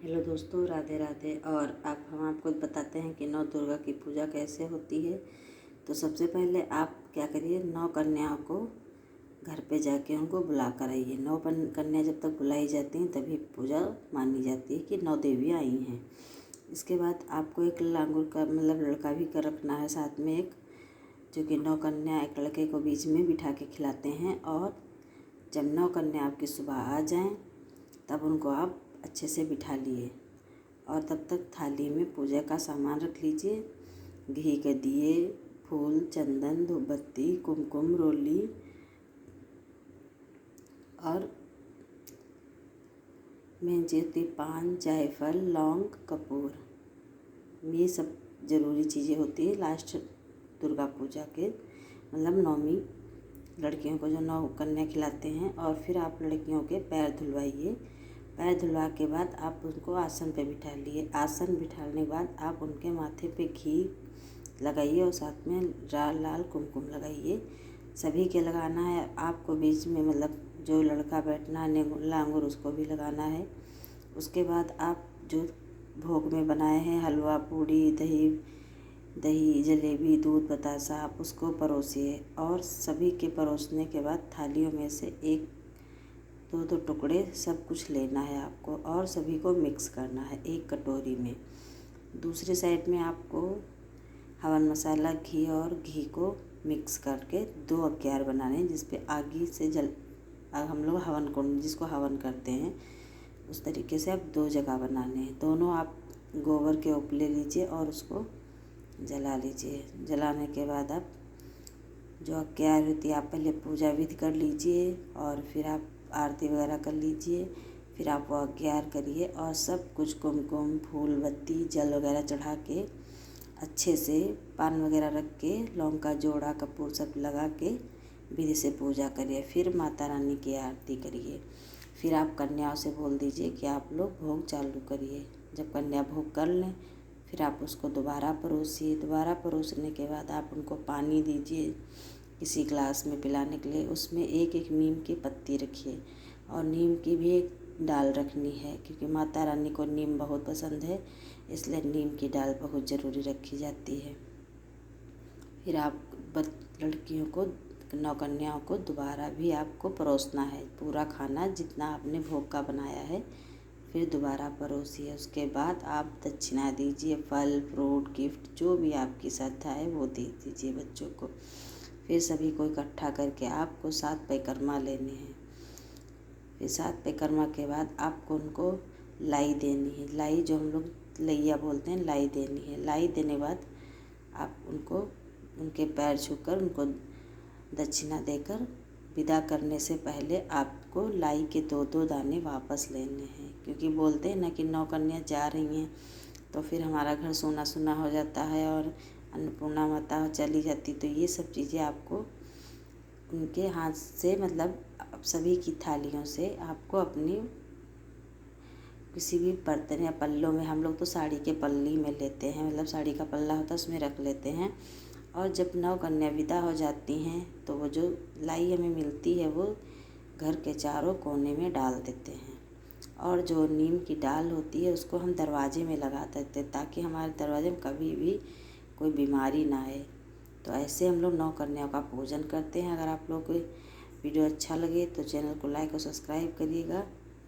Hello दोस्तों, राधे राधे। और हम आपको बताते हैं कि नौ दुर्गा की पूजा कैसे होती है। तो सबसे पहले आप क्या करिए, 9 कन्याओं को घर पे जाके उनको बुला कर आइए। 9 कन्या जब तक बुलाई जाती हैं तभी पूजा मानी जाती है कि 9 देवियाँ आई हैं। इसके बाद आपको एक लांगुर का लड़का भी कर रखना है साथ में एक, जो कि 9 कन्या एक लड़के को बीच में बिठा के खिलाते हैं। और जब 9 कन्या आपकी सुबह आ जाएं तब उनको आप अच्छे से बिठा लिए और तब तक थाली में पूजा का सामान रख लीजिए। घी के दिए, फूल, चंदन, धूपबत्ती, कुमकुम, रोली और मेहंदी, पान, जायफल, लौंग, कपूर, ये सब ज़रूरी चीज़ें होती है लास्ट दुर्गा पूजा के नौवीं लड़कियों को जो 9 कन्या खिलाते हैं। और फिर आप लड़कियों के पैर धुलवाइए। पैर धुलवा के बाद आप उनको आसन पे बिठा लिए। आसन बिठाने के बाद आप उनके माथे पे घी लगाइए और साथ में लाल कुमकुम लगाइए। सभी के लगाना है आपको, बीच में जो लड़का बैठना है लांगुर उसको भी लगाना है। उसके बाद आप जो भोग में बनाए हैं हलवा, पूड़ी, दही, जलेबी, दूध, बतासा, आप उसको परोसिए। और सभी के परोसने के बाद थालियों में से 1-2 टुकड़े सब कुछ लेना है आपको और सभी को मिक्स करना है एक कटोरी में। दूसरी साइड में आपको हवन मसाला, घी को मिक्स करके 2 अग्यार बनाने हैं, जिस पे आगी से हम लोग हवन कुंड जिसको हवन करते हैं उस तरीके से आप 2 जगह बनाने हैं। दोनों आप गोबर के उपले लीजिए और उसको जला लीजिए। जलाने के बाद आप जो अग्यार होती है आप पहले पूजा विधि कर लीजिए और फिर आप आरती वगैरह कर लीजिए। फिर आप वो अग्यार करिए और सब कुछ कुमकुम, फूल, बत्ती, जल वगैरह चढ़ा के अच्छे से पान वगैरह रख के लौंग का जोड़ा, कपूर सब लगा के विधि से पूजा करिए। फिर माता रानी की आरती करिए। फिर आप कन्याओं से बोल दीजिए कि आप लोग भोग चालू करिए। जब कन्या भोग कर लें फिर आप उसको दोबारा परोसिए। दोबारा परोसने के बाद आप उनको पानी दीजिए किसी ग्लास में पिलाने के लिए। उसमें एक नीम की पत्ती रखिए और नीम की भी एक डाल रखनी है, क्योंकि माता रानी को नीम बहुत पसंद है, इसलिए नीम की डाल बहुत ज़रूरी रखी जाती है। फिर आप लड़कियों को, 9 कन्याओं को दोबारा भी आपको परोसना है पूरा खाना जितना आपने भोग का बनाया है। फिर दोबारा परोसिए। उसके बाद आप दक्षिणा दीजिए, फल, फ्रूट, गिफ्ट जो भी आपकी श्रद्धा है वो दे दीजिए बच्चों को। फिर सभी को इकट्ठा करके आपको 7 परिक्रमा लेने हैं। फिर 7 परिक्रमा के बाद आपको उनको लाई देनी है। लाई जो हम लोग लैया बोलते हैं, लाई देनी है। लाई देने के बाद आप उनको उनके पैर छूकर उनको दक्षिणा देकर विदा करने से पहले आपको लाई के 2-2 दाने वापस लेने हैं, क्योंकि बोलते हैं ना कि 9 कन्या जा रही हैं तो फिर हमारा घर सोना सोना हो जाता है और अन्नपूर्णा माता चली जाती। तो ये सब चीज़ें आपको उनके हाथ से सभी की थालियों से आपको अपनी किसी भी बर्तन या पल्लों में, हम लोग तो साड़ी के पल्ली में लेते हैं, साड़ी का पल्ला होता है उसमें रख लेते हैं। और जब 9 कन्या विदा हो जाती हैं तो वो जो लाई हमें मिलती है वो घर के चारों कोने में डाल देते हैं। और जो नीम की डाल होती है उसको हम दरवाजे में लगा देते हैं, ताकि हमारे दरवाजे में कभी भी कोई बीमारी ना आए। तो ऐसे हम लोग 9 कन्याओं का पूजन करते हैं। अगर आप लोग को वीडियो अच्छा लगे तो चैनल को लाइक और सब्सक्राइब करिएगा।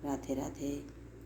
राधे राधे।